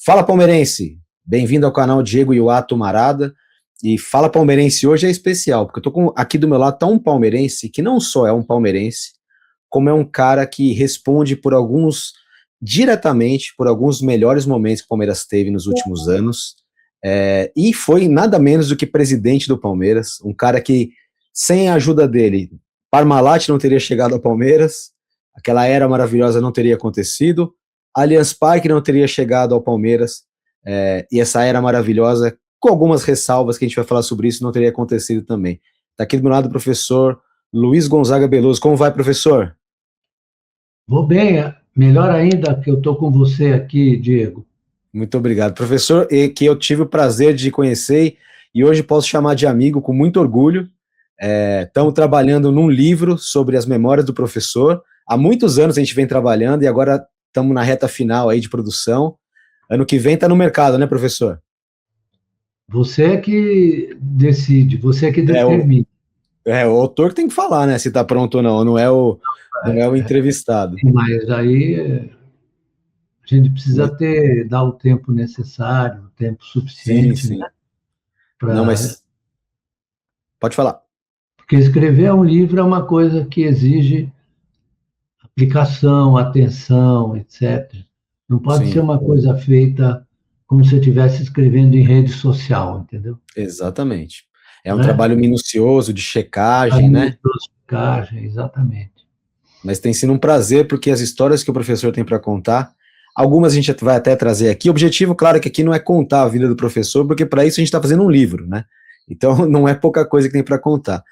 Fala palmeirense, bem-vindo ao canal Diego Yuato Marada. E Fala Palmeirense hoje é especial, porque eu tô aqui do meu lado tá um palmeirense que não só é um palmeirense, como é um cara que responde diretamente por alguns melhores momentos que o Palmeiras teve nos últimos anos, e foi nada menos do que presidente do Palmeiras, um cara que, sem a ajuda dele, Parmalat não teria chegado ao Palmeiras, aquela era maravilhosa não teria acontecido, Allianz Parque não teria chegado ao Palmeiras, e essa era maravilhosa, com algumas ressalvas que a gente vai falar sobre isso, não teria acontecido também. Está aqui do meu lado o professor Luiz Gonzaga Beloso. Como vai, professor? Vou bem, melhor ainda que eu estou com você aqui, Diego. Muito obrigado, professor, que eu tive o prazer de conhecer e hoje posso chamar de amigo com muito orgulho. Estamos trabalhando num livro sobre as memórias do professor. Há muitos anos a gente vem trabalhando e agora estamos na reta final aí de produção. Ano que vem está no mercado, né, professor? Você é que decide, você é que determina. O autor tem que falar, né, se está pronto ou não, não é o entrevistado. Mas aí a gente precisa dar o tempo necessário, o tempo suficiente, sim. Né, Não, mas pode falar. Porque escrever um livro é uma coisa que exige aplicação, atenção, etc. Não pode ser uma coisa feita como se estivesse escrevendo em rede social, entendeu? Exatamente. É um trabalho minucioso, de checagem, né? Checagem, exatamente. Mas tem sido um prazer, porque as histórias que o professor tem para contar, algumas a gente vai até trazer aqui. O objetivo, claro, é que aqui não é contar a vida do professor, porque para isso a gente está fazendo um livro, né? Então não é pouca coisa que tem para contar.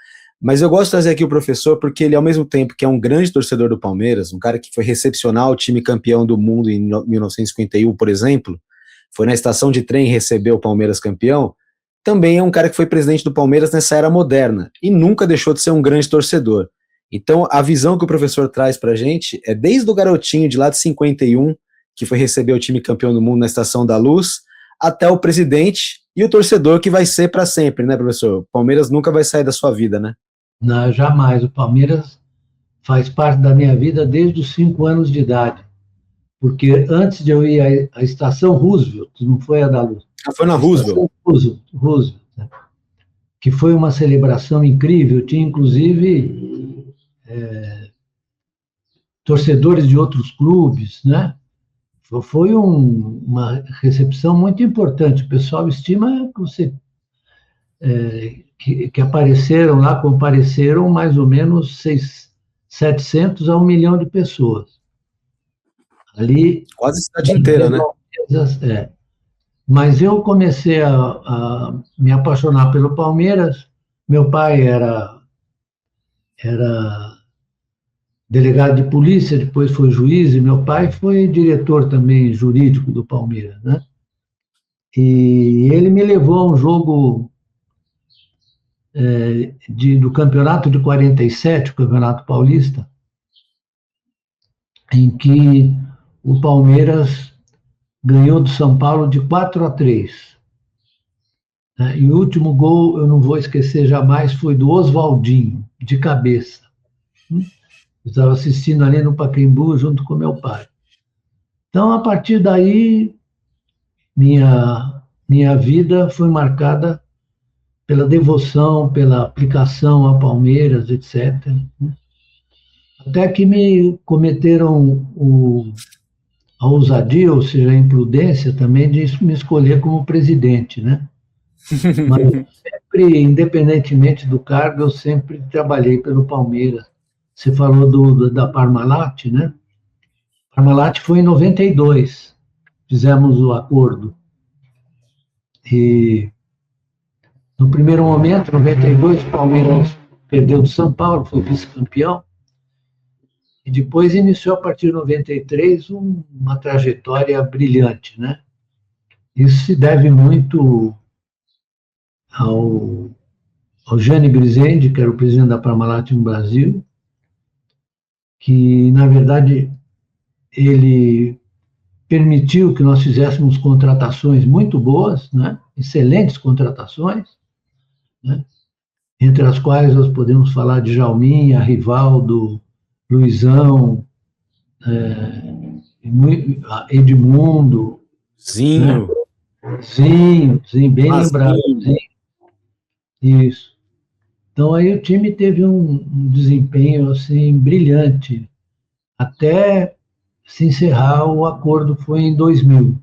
Mas eu gosto de trazer aqui o professor porque ele, ao mesmo tempo que é um grande torcedor do Palmeiras, um cara que foi recepcionar o time campeão do mundo em 1951, por exemplo, foi na estação de trem receber o Palmeiras campeão, também é um cara que foi presidente do Palmeiras nessa era moderna e nunca deixou de ser um grande torcedor. Então, a visão que o professor traz pra gente é desde o garotinho de lá de 51, que foi receber o time campeão do mundo na Estação da Luz, até o presidente e o torcedor que vai ser para sempre, né, professor? O Palmeiras nunca vai sair da sua vida, né? Não, jamais. O Palmeiras faz parte da minha vida desde os 5 anos de idade. Porque antes de eu ir à Estação Roosevelt, não foi a da Luz. Foi na Roosevelt. Roosevelt, né? Que foi uma celebração incrível. Tinha, inclusive, torcedores de outros clubes, né? Foi uma recepção muito importante. O pessoal estima que apareceram lá, compareceram mais ou menos 700 a 1 milhão de pessoas. Ali, quase a cidade inteira, né? Mas eu comecei a me apaixonar pelo Palmeiras. Meu pai era delegado de polícia, depois foi juiz, e meu pai foi diretor também jurídico do Palmeiras, né? E ele me levou a um jogo do campeonato de 47, o Campeonato Paulista, em que o Palmeiras ganhou do São Paulo de 4-3. E o último gol, eu não vou esquecer jamais, foi do Oswaldinho, de cabeça. Eu estava assistindo ali no Pacaembu junto com meu pai. Então, a partir daí, minha vida foi marcada pela devoção, pela aplicação a Palmeiras, etc. Até que me cometeram a ousadia, ou seja, a imprudência também de me escolher como presidente, né? Mas sempre, independentemente do cargo, eu sempre trabalhei pelo Palmeiras. Você falou da Parmalat, né? Parmalat foi em 92, fizemos o acordo. E no primeiro momento, em 92, o Palmeiras perdeu do São Paulo, foi vice-campeão. E depois iniciou, a partir de 93, uma trajetória brilhante, né? Isso se deve muito ao Jânio Grisende, que era o presidente da Parmalat no Brasil, que, na verdade, ele permitiu que nós fizéssemos contratações muito boas, né? Excelentes contratações, né? Entre as quais nós podemos falar de Jalminha, Rivaldo, Luizão, Edmundo, Zinho. Zinho, bem lembrado. Zinho. Zinho. Isso. Então aí o time teve um desempenho assim brilhante até se encerrar. O acordo foi em 2000.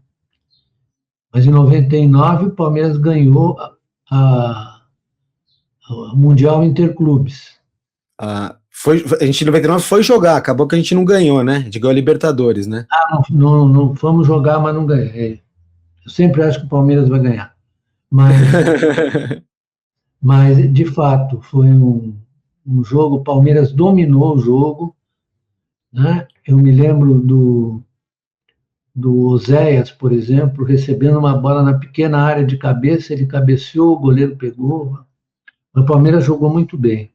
Mas em 99 o Palmeiras ganhou a Mundial Interclubes. A gente em 99 foi jogar, acabou que a gente não ganhou, né? A gente ganhou a Libertadores, né? Não fomos jogar, mas não ganhei. Eu sempre acho que o Palmeiras vai ganhar. Mas de fato, foi um jogo, o Palmeiras dominou o jogo, né? Eu me lembro do Oséias, por exemplo, recebendo uma bola na pequena área de cabeça, ele cabeceou, o goleiro pegou. O Palmeiras jogou muito bem.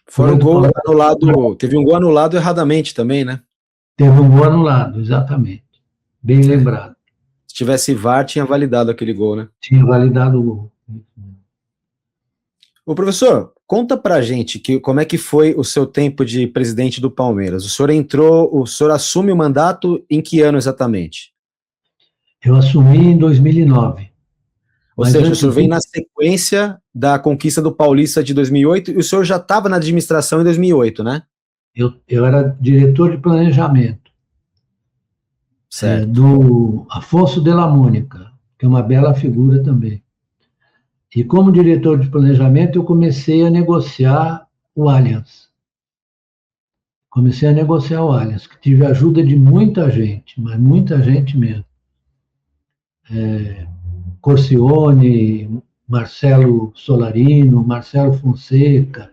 Fora o gol anulado, teve um gol anulado erradamente também, né? Teve um gol anulado, exatamente. Bem lembrado. Se tivesse VAR, tinha validado aquele gol, né? Tinha validado o gol. Ô, professor, conta pra gente como é que foi o seu tempo de presidente do Palmeiras. O senhor assume o mandato em que ano exatamente? Eu assumi em 2009. Ou seja, o senhor vem na sequência da conquista do Paulista de 2008 e o senhor já estava na administração em 2008, né? Eu era diretor de planejamento do Afonso de la Mônica, que é uma bela figura também. E como diretor de planejamento, eu comecei a negociar o Allianz. Que tive a ajuda de muita gente, mas muita gente mesmo. Corcione, Marcelo Solarino, Marcelo Fonseca,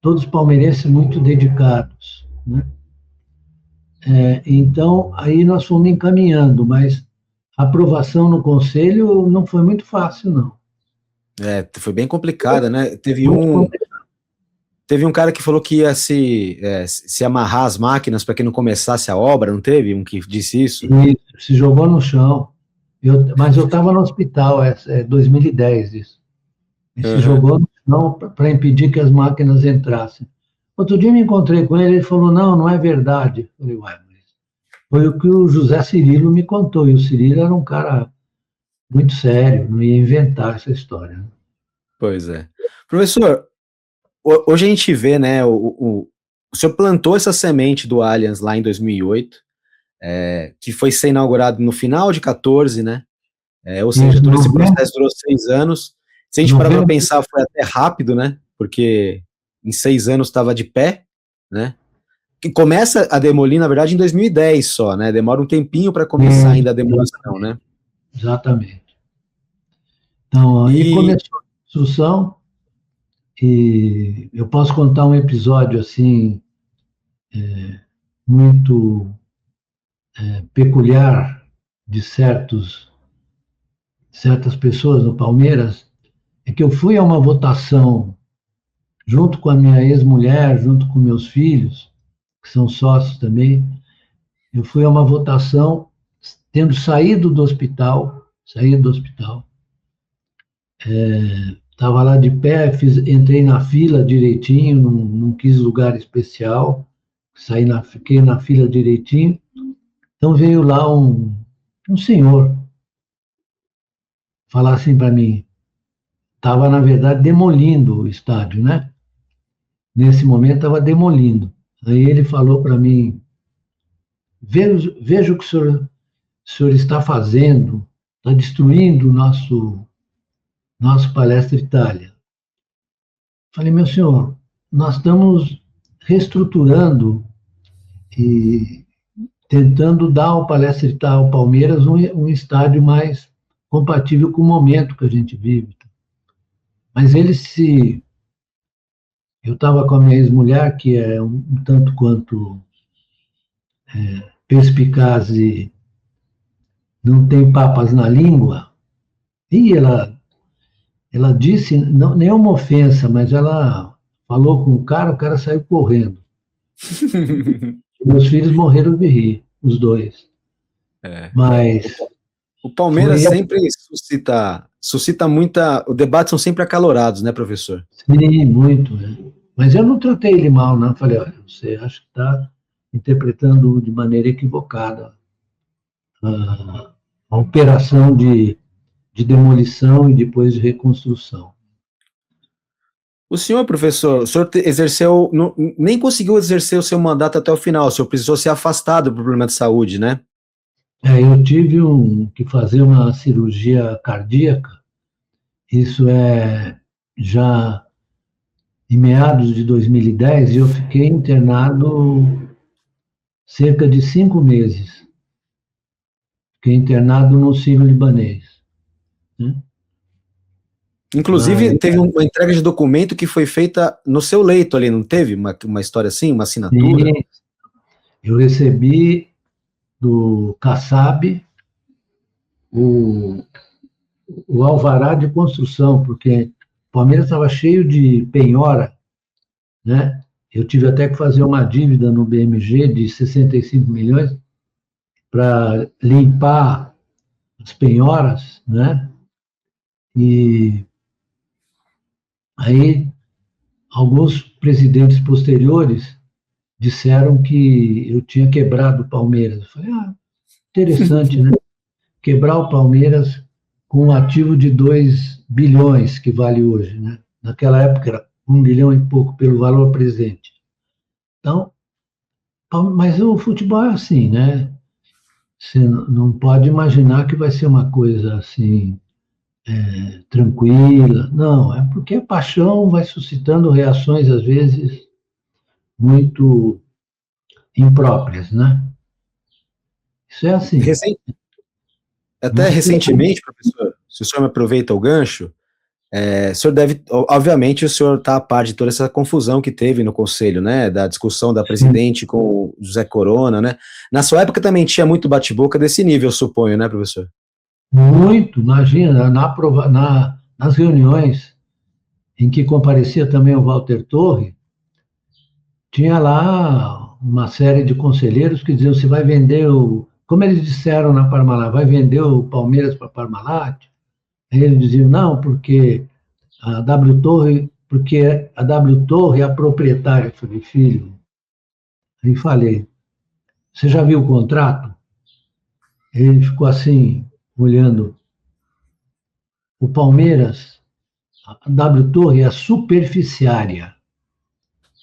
todos palmeirenses muito dedicados, né? Então, aí nós fomos encaminhando, mas a aprovação no conselho não foi muito fácil, não. Foi bem complicada, né? Teve um cara que falou que ia se amarrar as máquinas para que não começasse a obra, não teve um que disse isso? Isso, se jogou no chão. Mas eu estava no hospital, 2010 isso. E se jogou no chão para impedir que as máquinas entrassem. Outro dia me encontrei com ele, ele falou, não é verdade. Eu falei, ué, mas foi o que o José Cirilo me contou, e o Cirilo era um cara muito sério, não ia inventar essa história. Pois é. Professor, hoje a gente vê, né, o senhor plantou essa semente do Allianz lá em 2008, que foi ser inaugurado no final de 14, né? Ou seja, todo esse processo durou 6 anos. Se a gente parar para pensar, foi até rápido, né? Porque em 6 anos estava de pé, né? Que começa a demolir, na verdade, em 2010 só, né? Demora um tempinho para começar ainda a demolição, né? Exatamente. Então, aí começou a construção, e eu posso contar um episódio assim, muito peculiar de certas pessoas no Palmeiras, é que eu fui a uma votação junto com a minha ex-mulher, junto com meus filhos, que são sócios também. Eu fui a uma votação tendo saído do hospital, estava lá de pé, entrei na fila direitinho, não quis lugar especial, fiquei na fila direitinho. Então veio lá um senhor falar assim para mim, estava na verdade demolindo o estádio, né? Nesse momento estava demolindo. Aí ele falou para mim, veja o que o senhor está fazendo, está destruindo o nosso Palestra Itália. Falei, meu senhor, nós estamos reestruturando e tentando dar ao Palestra Itália, ao Palmeiras, um estádio mais compatível com o momento que a gente vive. Mas eu estava com a minha ex-mulher, que é um tanto quanto perspicaz e não tem papas na língua, e ela disse, não, nenhuma ofensa, mas ela falou com o cara saiu correndo. Meus filhos morreram de rir, os dois. Mas o Palmeiras sempre suscita muita... Os debates são sempre acalorados, né, professor? Sim, muito. Né? Mas eu não tratei ele mal, não. Falei, olha, você acha que está interpretando de maneira equivocada a operação de demolição e depois de reconstrução. O senhor, professor, o senhor exerceu, nem conseguiu exercer o seu mandato até o final, o senhor precisou ser afastado por problema de saúde, né? Eu tive que fazer uma cirurgia cardíaca, isso é já em meados de 2010, e eu fiquei internado cerca de 5 meses. Fiquei internado no Sírio-Libanês, né? Inclusive, teve uma entrega de documento que foi feita no seu leito ali, não teve uma história assim, uma assinatura? Sim, eu recebi do Kassab o alvará de construção, porque o Palmeiras estava cheio de penhora, né? Eu tive até que fazer uma dívida no BMG de 65 milhões para limpar as penhoras, né? E aí alguns presidentes posteriores disseram que eu tinha quebrado o Palmeiras. Eu falei, interessante, né? Quebrar o Palmeiras com um ativo de 2 bilhões, que vale hoje, né? Naquela época era 1 bilhão e pouco pelo valor presente. Então, mas o futebol é assim, né? Você não pode imaginar que vai ser uma coisa assim, tranquila. Não, é porque a paixão vai suscitando reações, às vezes, muito impróprias, né? Isso é assim. Até recentemente, professor, se o senhor me aproveita o gancho, o senhor deve, obviamente, o senhor está a par de toda essa confusão que teve no Conselho, né, da discussão da presidente com o José Corona, né? Na sua época também tinha muito bate-boca desse nível, suponho, né, professor? Muito, imagina, nas reuniões em que comparecia também o Walter Torre, tinha lá uma série de conselheiros que diziam, você vai vender como eles disseram na Parmalat, vai vender o Palmeiras para a Parmalat? Aí eles diziam, não, porque a W Torre é a proprietária. Eu falei, filho, aí falei, você já viu o contrato? Ele ficou assim, olhando. O Palmeiras, a W Torre é a superficiária,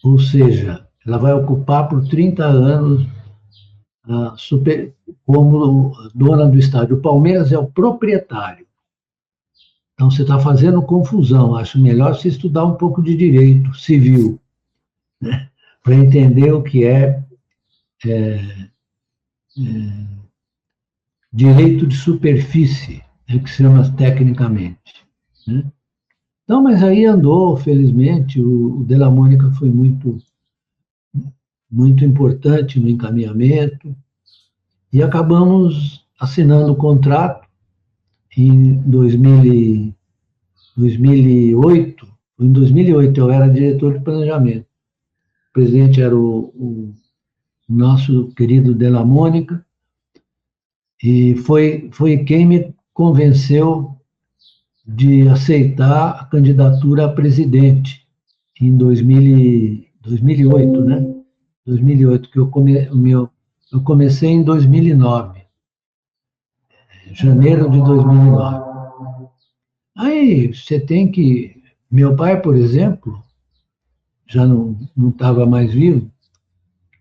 ou seja, ela vai ocupar por 30 anos como dona do estádio. O Palmeiras é o proprietário. Então você está fazendo confusão. Acho melhor você estudar um pouco de direito civil, né, para entender o que é direito de superfície, que se chama tecnicamente, né? Então, mas aí andou, felizmente, o Della Mônica foi muito, muito importante no encaminhamento, e acabamos assinando o contrato em 2008. Em 2008 eu era diretor de planejamento. O presidente era o nosso querido Della Mônica, e foi quem me convenceu de aceitar a candidatura a presidente em 2008, né? 2008, que eu comecei em 2009, janeiro de 2009. Aí você tem que... Meu pai, por exemplo, já não estava mais vivo,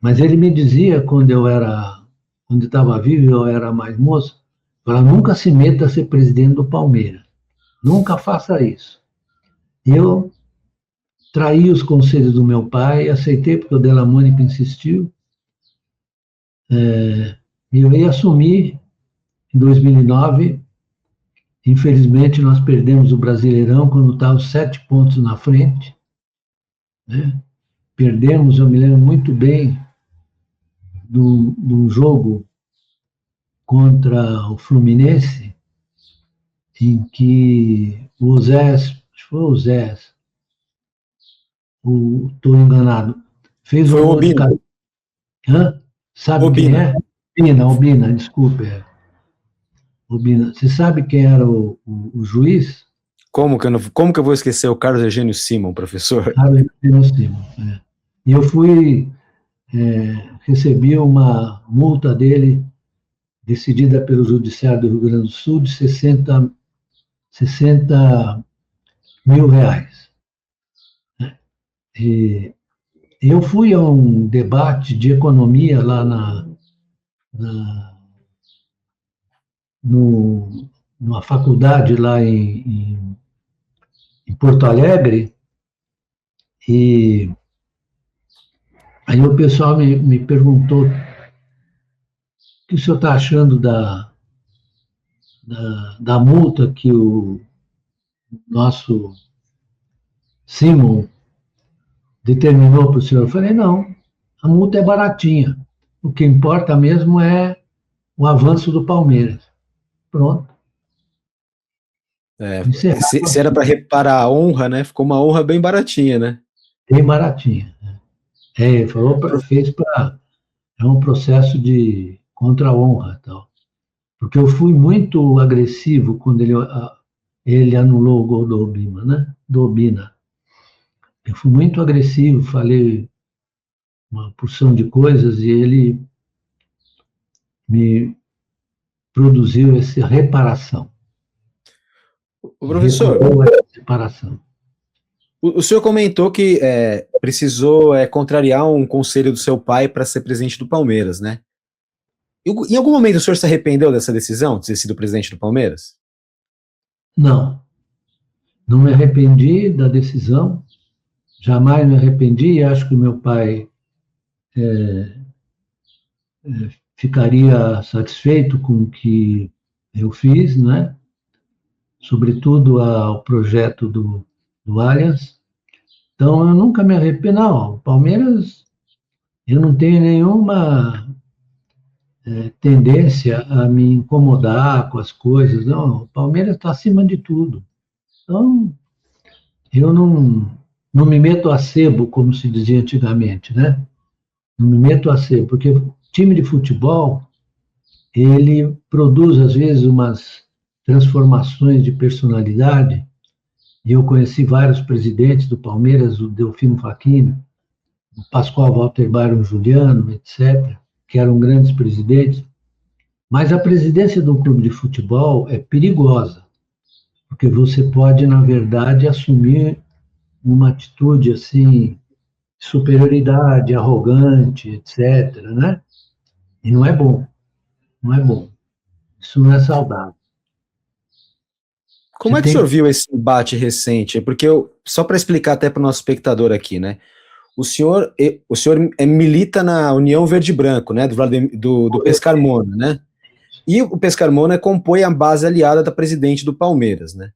mas ele me dizia, quando estava vivo, eu era mais moço, nunca se meta a ser presidente do Palmeiras. Nunca faça isso. Eu traí os conselhos do meu pai, aceitei porque o Della Mônica insistiu. Eu ia assumir em 2009. Infelizmente, nós perdemos o Brasileirão quando estava 7 pontos na frente, né? Perdemos, eu me lembro muito bem, de um jogo contra o Fluminense, em que o Osés, acho que foi o Osés, estou enganado, fez foi um o gol de cabeça. Sabe Obina. Quem é? Obina, desculpe. Obina. Você sabe quem era o juiz? Como que eu vou esquecer o Carlos Eugênio Simon, professor? Carlos Eugênio Simon, E eu recebi uma multa dele decidida pelo Judiciário do Rio Grande do Sul, de 60 mil reais. E eu fui a um debate de economia lá numa faculdade lá em Porto Alegre, e aí o pessoal me perguntou: o que o senhor está achando da multa que o nosso Simon determinou para o senhor? Eu falei: não, a multa é baratinha, o que importa mesmo é o avanço do Palmeiras. Pronto. Se era para reparar a honra, né? Ficou uma honra bem baratinha, né? Bem baratinha. Ele falou, fez para... É um processo de contra-honra, tal. Porque eu fui muito agressivo quando ele anulou o gol do Obina, né? Do Obina. Eu fui muito agressivo, falei uma porção de coisas e ele me produziu essa reparação. O professor, reparação. O senhor comentou que precisou contrariar um conselho do seu pai para ser presidente do Palmeiras, né? Em algum momento o senhor se arrependeu dessa decisão, de ter sido presidente do Palmeiras? Não. Não me arrependi da decisão, jamais me arrependi, e acho que o meu pai ficaria satisfeito com o que eu fiz, né? Sobretudo ao projeto do Allianz. Então, eu nunca me arrependo. Não, o Palmeiras, eu não tenho nenhuma tendência a me incomodar com as coisas. Não, o Palmeiras está acima de tudo. Então, eu não me meto a sebo, como se dizia antigamente, né? Não me meto a sebo, porque o time de futebol, ele produz, às vezes, umas transformações de personalidade. E eu conheci vários presidentes do Palmeiras, o Delfino Facchini, o Pascoal Walter Byron Juliano, etc., que eram grandes presidentes. Mas a presidência de um clube de futebol é perigosa, porque você pode, na verdade, assumir uma atitude assim, de superioridade, arrogante, etc., né? E não é bom. Não é bom. Isso não é saudável. Como é que o senhor viu esse debate recente? Porque só para explicar até para o nosso espectador aqui, né? O senhor milita na União Verde e Branco, né? Do Pescarmona, né? E o Pescarmona compõe a base aliada da presidente do Palmeiras, né?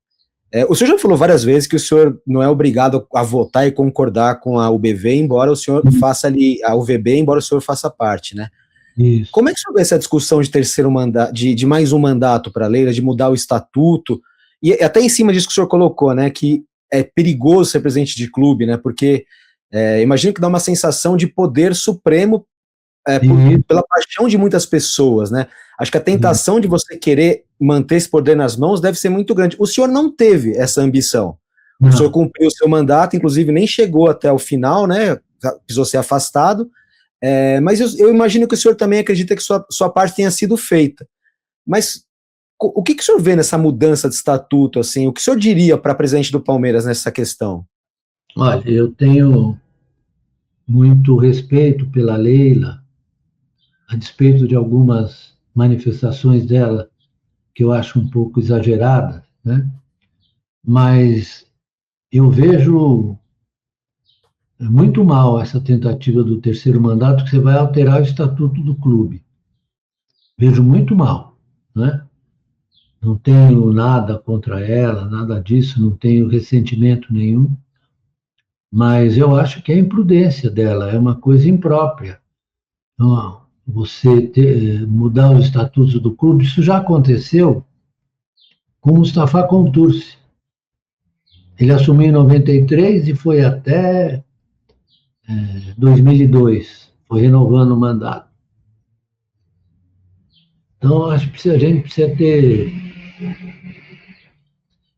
O senhor já falou várias vezes que o senhor não é obrigado a votar e concordar com a UBV, embora o senhor faça ali a UVB, embora o senhor faça parte, né? Isso. Como é que o senhor vê essa discussão de terceiro mandato, de mais um mandato para a Leila, de mudar o estatuto? E até em cima disso que o senhor colocou, né, que é perigoso ser presidente de clube, né, porque imagino que dá uma sensação de poder supremo pela paixão de muitas pessoas, né? Acho que a tentação de você querer manter esse poder nas mãos deve ser muito grande. O senhor não teve essa ambição. O senhor cumpriu o seu mandato, inclusive nem chegou até o final, né, precisou ser afastado, mas eu imagino que o senhor também acredita que sua parte tenha sido feita. Mas o que o senhor vê nessa mudança de estatuto, assim? O que o senhor diria para presidente do Palmeiras nessa questão? Olha, eu tenho muito respeito pela Leila, a despeito de algumas manifestações dela que eu acho um pouco exageradas, né? Mas eu vejo muito mal essa tentativa do terceiro mandato, que você vai alterar o estatuto do clube. Vejo muito mal, né? Não tenho nada contra ela, nada disso, não tenho ressentimento nenhum, mas eu acho que é imprudência dela, é uma coisa imprópria. Então, você mudar os estatutos do clube, isso já aconteceu com Mustafa Contursi. Ele assumiu em 93 e foi até 2002, foi renovando o mandato. Então, acho que a gente precisa ter...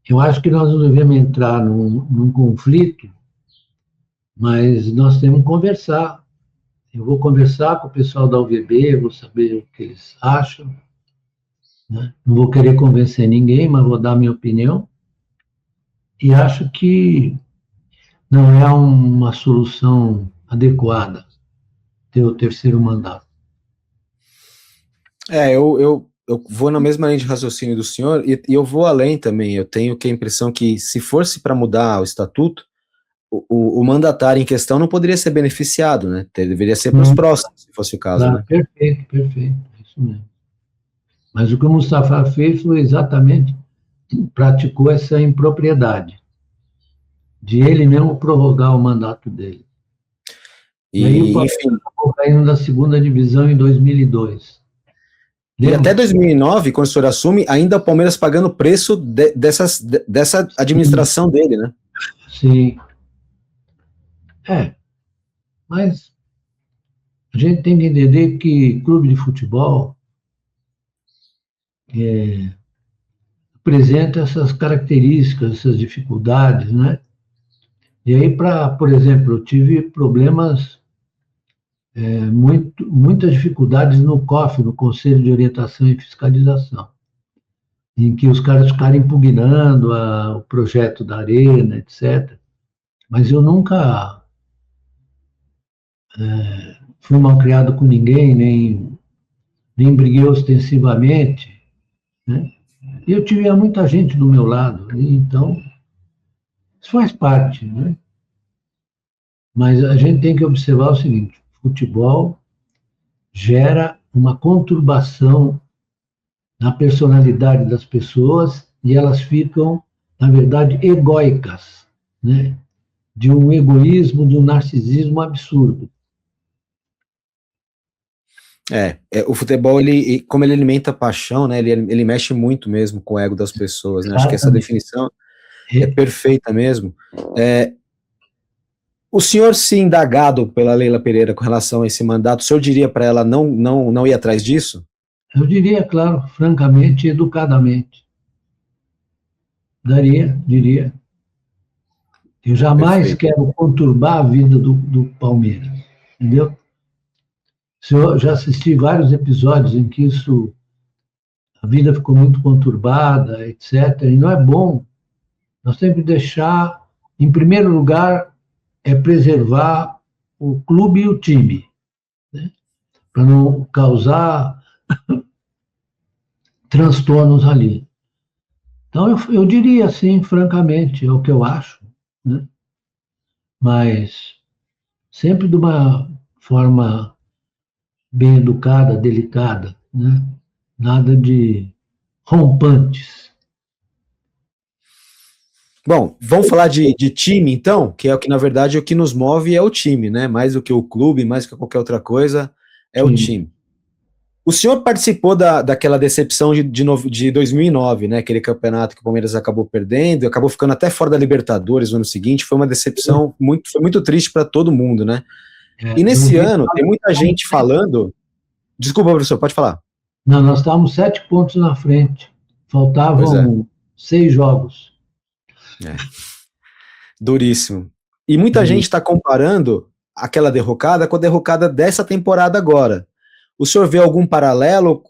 Eu acho que nós não devemos entrar num conflito, mas nós temos que conversar. Eu vou conversar com o pessoal da UVB, vou saber o que eles acham, né? Não vou querer convencer ninguém, mas vou dar minha opinião. E acho que não é uma solução adequada ter o terceiro mandato. Eu vou na mesma linha de raciocínio do senhor e eu vou além também. Eu tenho a impressão que, se fosse para mudar o estatuto, o mandatário em questão não poderia ser beneficiado, né? Deveria ser para os próximos, se fosse o caso. Claro, né? Perfeito, perfeito. É isso mesmo. Mas o que o Mustafa fez foi exatamente, praticou essa impropriedade, de ele mesmo prorrogar o mandato dele. E aí o Palmeiras acabou caindo da segunda divisão em 2002. E até 2009, quando o senhor assume, ainda o Palmeiras pagando o preço dessa administração dele, né? Sim. Mas a gente tem que entender que clube de futebol apresenta essas características, essas dificuldades, né? E aí, por exemplo, eu tive problemas, muitas dificuldades no COF, no Conselho de Orientação e Fiscalização, em que os caras ficaram impugnando o projeto da Arena, etc. Mas eu nunca fui mal criado com ninguém, nem briguei ostensivamente, né? E eu tive muita gente do meu lado, então isso faz parte, né? Mas a gente tem que observar o seguinte: futebol gera uma conturbação na personalidade das pessoas e elas ficam, na verdade, egóicas, né? De um egoísmo, de um narcisismo absurdo. O futebol, como ele alimenta a paixão, né? Ele mexe muito mesmo com o ego das pessoas, né? Acho que essa definição é perfeita mesmo. O senhor, se indagado pela Leila Pereira com relação a esse mandato, o senhor diria para ela não ir atrás disso? Eu diria, claro, francamente, educadamente. Diria. Eu jamais quero conturbar a vida do Palmeiras, entendeu? Eu já assisti vários episódios em que a vida ficou muito conturbada, etc. E não é bom. Nós temos que deixar, em primeiro lugar, preservar o clube e o time, né? Para não causar transtornos ali. Então, eu diria assim, francamente, é o que eu acho, né? Mas sempre de uma forma bem educada, delicada, né? Nada de rompantes. Bom, vamos falar de time, então, que é o que, na verdade, o que nos move é o time, né? Mais do que o clube, mais do que qualquer outra coisa, é o time. O senhor participou daquela decepção de 2009, né? Aquele campeonato que o Palmeiras acabou perdendo, acabou ficando até fora da Libertadores no ano seguinte. Foi uma decepção foi muito triste para todo mundo, né? E nesse ano, tem muita gente falando... Desculpa, professor, pode falar. Não, nós estávamos 7 pontos na frente. Faltavam 6 jogos. Duríssimo. E muita gente está comparando aquela derrocada com a derrocada dessa temporada agora. O senhor vê algum paralelo?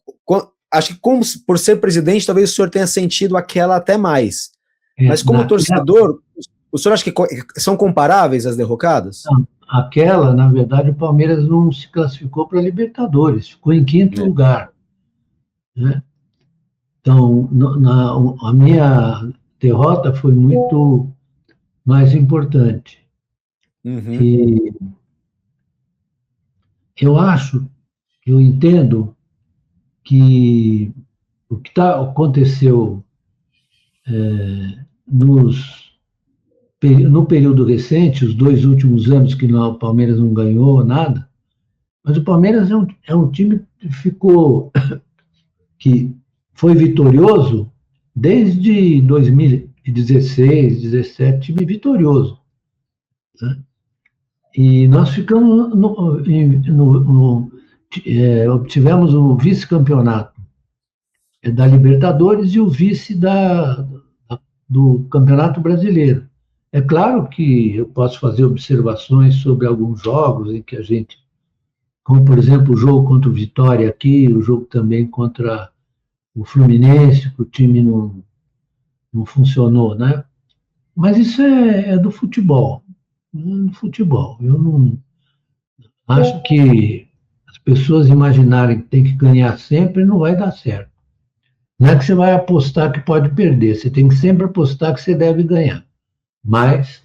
Acho que, por ser presidente, talvez o senhor tenha sentido aquela até mais. Mas como torcedor, o senhor acha que são comparáveis as derrocadas? Não, aquela, na verdade, o Palmeiras não se classificou para a Libertadores, ficou em 5º lugar, né? Então, a minha derrota foi muito mais importante. E eu entendo que o que aconteceu no período recente, os 2 últimos anos que o Palmeiras não ganhou nada, mas o Palmeiras é um time que foi vitorioso desde 2016, 2017, time vitorioso, né? E nós ficamos obtivemos o vice-campeonato da Libertadores e o vice do Campeonato Brasileiro. É claro que eu posso fazer observações sobre alguns jogos em que a gente, como por exemplo o jogo contra o Vitória aqui, o jogo também contra o Fluminense, que o time não funcionou, né? Mas isso é do futebol. Do futebol. Eu não acho que as pessoas imaginarem que tem que ganhar sempre não vai dar certo. Não é que você vai apostar que pode perder, você tem que sempre apostar que você deve ganhar. Mas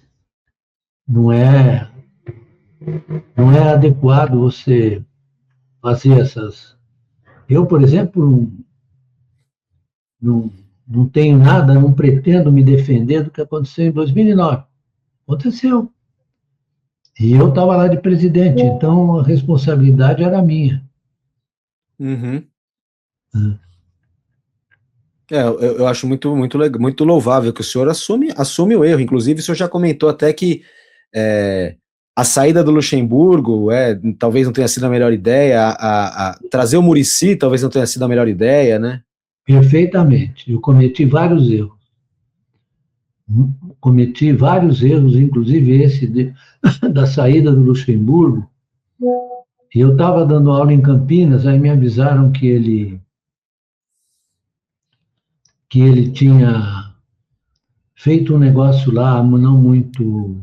não é, não é adequado você fazer essas. Eu, por exemplo, não, não tenho nada, não pretendo me defender do que aconteceu em 2009. Aconteceu. E eu estava lá de presidente, então a responsabilidade era minha. Uhum. Eu acho muito legal, muito louvável que o senhor assume o erro. Inclusive, o senhor já comentou até que a saída do Luxemburgo talvez não tenha sido a melhor ideia, trazer o Muricy talvez não tenha sido a melhor ideia, né? Perfeitamente. Eu cometi vários erros. Cometi vários erros, inclusive esse da saída do Luxemburgo. E eu estava dando aula em Campinas, aí me avisaram que ele tinha feito um negócio lá não muito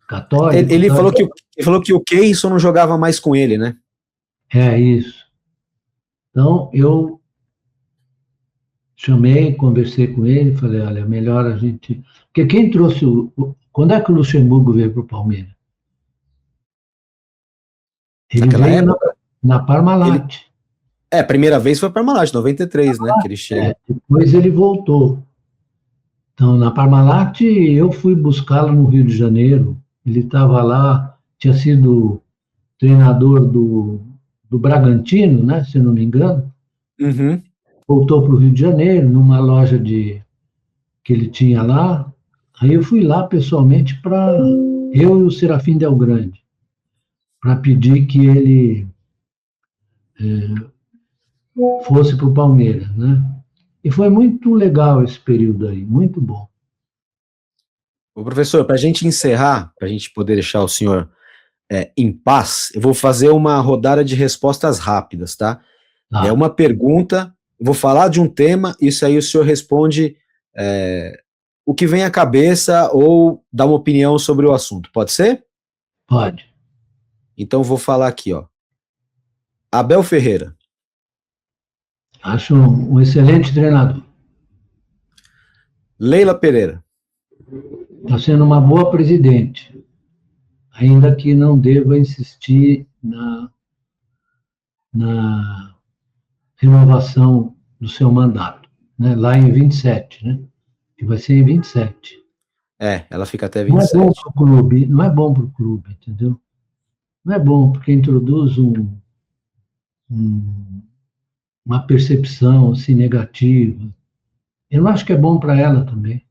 católico. Ele falou que o Keyson não jogava mais com ele, né? É isso. Então, eu chamei, conversei com ele, falei, olha, melhor a gente... Porque quem trouxe Quando é que o Luxemburgo veio para o Palmeiras? Ele Naquela veio época? na Parmalat. A primeira vez foi Parmalat, 93, né? Que ele chega. Depois ele voltou. Então, na Parmalat, eu fui buscá-lo no Rio de Janeiro. Ele estava lá, tinha sido treinador do Bragantino, né, se não me engano. Uhum. Voltou para o Rio de Janeiro, numa loja que ele tinha lá. Aí eu fui lá pessoalmente eu e o Serafim Del Grande, para pedir que ele fosse para o Palmeiras, né? E foi muito legal esse período aí, muito bom. Ô, professor, para a gente encerrar, para a gente poder deixar o senhor em paz, eu vou fazer uma rodada de respostas rápidas, tá? É uma pergunta, eu vou falar de um tema, isso aí o senhor responde o que vem à cabeça ou dá uma opinião sobre o assunto, pode ser? Pode. Então vou falar aqui, ó. Abel Ferreira. Acho um excelente treinador. Leila Pereira. Está sendo uma boa presidente, ainda que não deva insistir na renovação do seu mandato, né? Lá em 27, né? Que vai ser em 27. Ela fica até Não é 27. bom para o clube, não é bom para o clube, entendeu? Não é bom, porque introduz uma percepção assim, negativa. Eu não acho que é bom para ela também.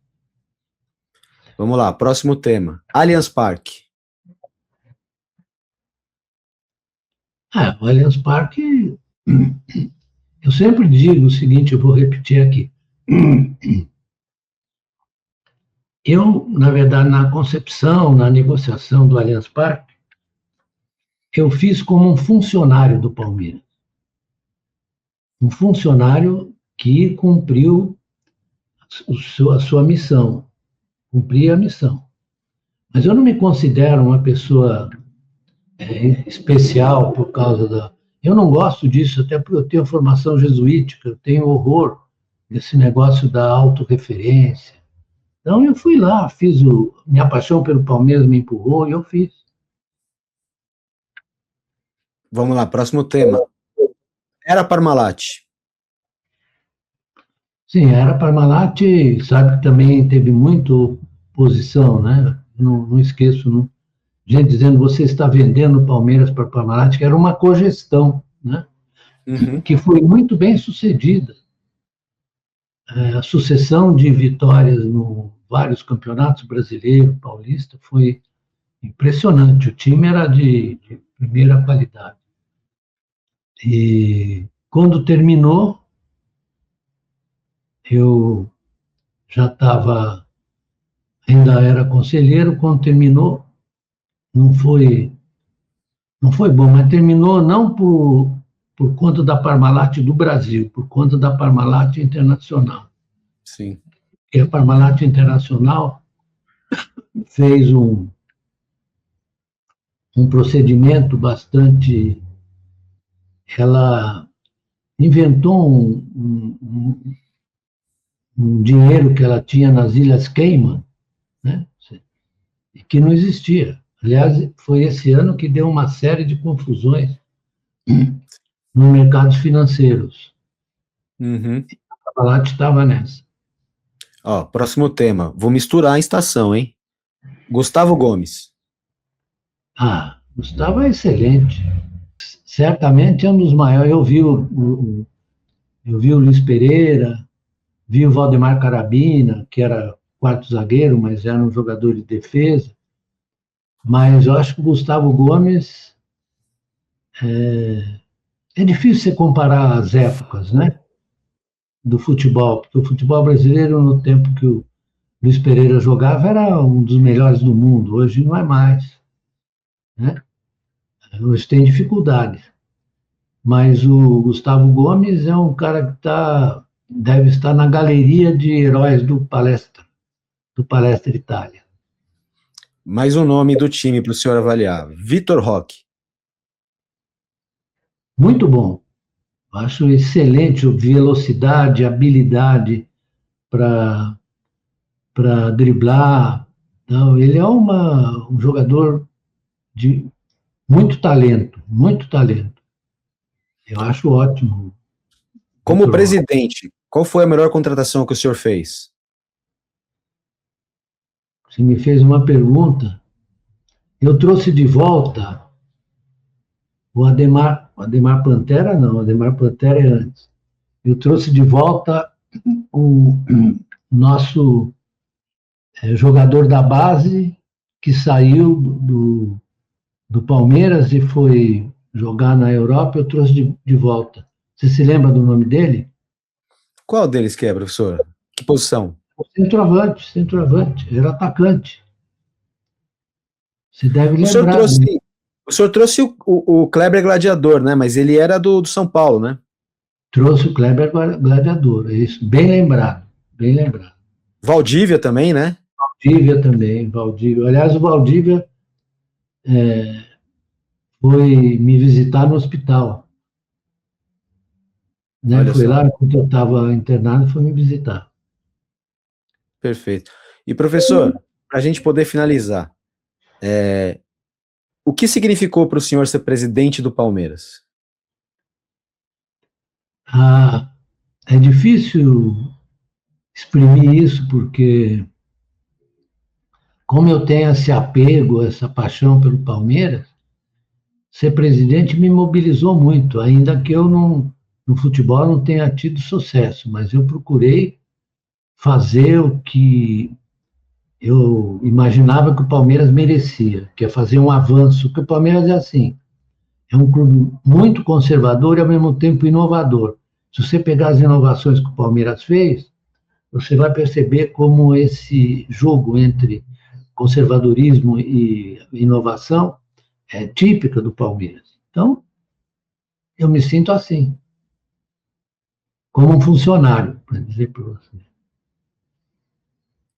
Vamos lá, próximo tema. Allianz Parque. O Allianz Parque, eu sempre digo o seguinte, eu vou repetir aqui. Eu, na verdade, na concepção, na negociação do Allianz Parque, eu fiz como um funcionário do Palmeiras. Um funcionário que cumpriu a sua missão, cumpria a missão. Mas eu não me considero uma pessoa especial por causa da... Eu não gosto disso, até porque eu tenho formação jesuítica, eu tenho horror desse negócio da autorreferência. Então eu fui lá, minha paixão pelo Palmeiras me empurrou e eu fiz. Vamos lá, próximo tema. Era Parmalat. Sim, era Parmalat, sabe que também teve muita oposição, né? Não esqueço, não. Gente dizendo você está vendendo o Palmeiras para Parmalat, que era uma cogestão, né? Uhum. Que foi muito bem sucedida. A sucessão de vitórias no vários campeonatos brasileiros, paulista, foi impressionante. O time era de primeira qualidade. E quando terminou, eu já estava, ainda era conselheiro, quando terminou, não foi bom, mas terminou não por por conta da Parmalat do Brasil, por conta da Parmalat Internacional. Sim. E a Parmalat Internacional fez um procedimento bastante... Ela inventou um dinheiro que ela tinha nas Ilhas Cayman, né? E que não existia. Aliás, foi esse ano que deu uma série de confusões nos mercados financeiros. Uhum. A Parmalat estava nessa. Ó, próximo tema. Vou misturar a estação, hein? Gustavo Gomes. Gustavo é excelente. Certamente é um dos maiores. Eu vi o Luiz Pereira, vi o Valdemar Carabina, que era quarto zagueiro, mas era um jogador de defesa. Mas eu acho que o Gustavo Gomes é difícil você comparar as épocas, né, do futebol, porque o futebol brasileiro, no tempo que o Luiz Pereira jogava, era um dos melhores do mundo. Hoje não é mais, né? Hoje tem dificuldades. Mas o Gustavo Gomes é um cara que deve estar na galeria de heróis do Palestra Itália. Mais um nome do time para o senhor avaliar. Vitor Roque. Muito bom. Acho excelente velocidade, habilidade para driblar. Então, ele é um jogador de muito talento, muito talento. Eu acho ótimo. Como presidente, qual foi a melhor contratação que o senhor fez? Você me fez uma pergunta. Eu trouxe de volta o Ademar Pantera, não, o Ademar Pantera é antes. Eu trouxe de volta o nosso jogador da base que saiu do Palmeiras e foi jogar na Europa, eu trouxe de volta. Você se lembra do nome dele? Qual deles que é, professor? Que posição? Centroavante, era atacante. Você deve lembrar. O senhor trouxe o Kleber Gladiador, né? Mas ele era do São Paulo, né? Trouxe o Kleber Gladiador, é isso. Bem lembrado, bem lembrado. Valdívia também, né? Valdívia também, Valdívia. Aliás, o Valdívia foi me visitar no hospital. Né? Foi lá, quando eu estava internado, foi me visitar. Perfeito. E, professor, para a gente poder finalizar, o que significou para o senhor ser presidente do Palmeiras? É difícil exprimir isso, porque como eu tenho esse apego, essa paixão pelo Palmeiras, ser presidente me mobilizou muito, ainda que eu no futebol não tenha tido sucesso, mas eu procurei fazer o que eu imaginava que o Palmeiras merecia, que é fazer um avanço, porque o Palmeiras é assim, é um clube muito conservador e ao mesmo tempo inovador. Se você pegar as inovações que o Palmeiras fez, você vai perceber como esse jogo entre conservadorismo e inovação é típica do Palmeiras. Então, eu me sinto assim, como um funcionário, para dizer para você.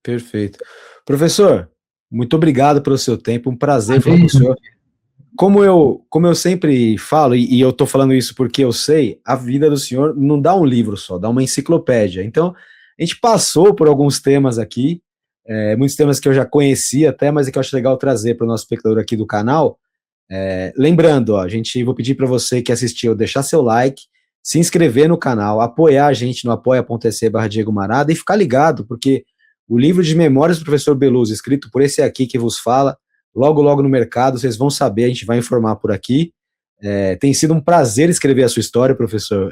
Perfeito. Professor, muito obrigado pelo seu tempo, um prazer falar com o senhor. Como eu sempre falo, e eu estou falando isso porque eu sei, a vida do senhor não dá um livro só, dá uma enciclopédia. Então, a gente passou por alguns temas aqui, muitos temas que eu já conhecia até, mas é que eu acho legal trazer para o nosso espectador aqui do canal. Lembrando, vou pedir para você que assistiu, deixar seu like, se inscrever no canal, apoiar a gente no apoia.se/Diego Marada e ficar ligado, porque o livro de memórias do professor Beluso, escrito por esse aqui que vos fala, logo no mercado, vocês vão saber, a gente vai informar por aqui. Tem sido um prazer escrever a sua história, professor.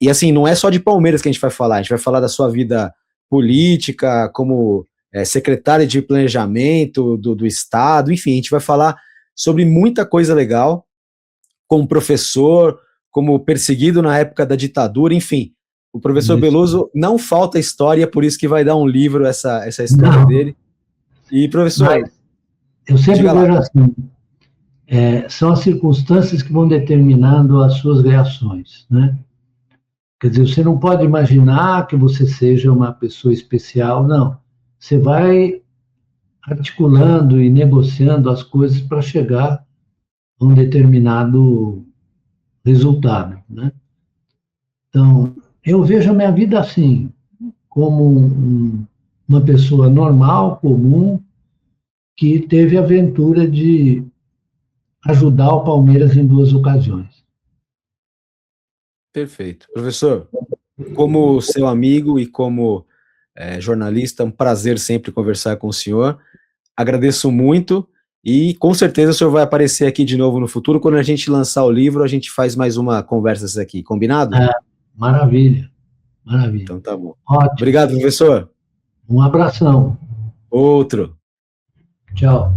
E assim, não é só de Palmeiras que a gente vai falar da sua vida política, como secretário de planejamento do Estado, enfim, a gente vai falar sobre muita coisa legal, como professor, como perseguido na época da ditadura, enfim. O professor Beluso não falta história, por isso que vai dar um livro essa história dele. E, professor... Mas eu sempre vejo assim, são as circunstâncias que vão determinando as suas reações, né? Quer dizer, você não pode imaginar que você seja uma pessoa especial, não. Você vai articulando e negociando as coisas para chegar a um determinado resultado, né? Então, eu vejo a minha vida assim, como uma pessoa normal, comum, que teve a aventura de ajudar o Palmeiras em 2 ocasiões. Perfeito. Professor, como seu amigo e como jornalista, um prazer sempre conversar com o senhor. Agradeço muito e com certeza o senhor vai aparecer aqui de novo no futuro. Quando a gente lançar o livro, a gente faz mais uma conversa aqui, combinado? Maravilha, maravilha. Então tá bom. Ótimo. Obrigado, professor. Um abração. Outro. Tchau.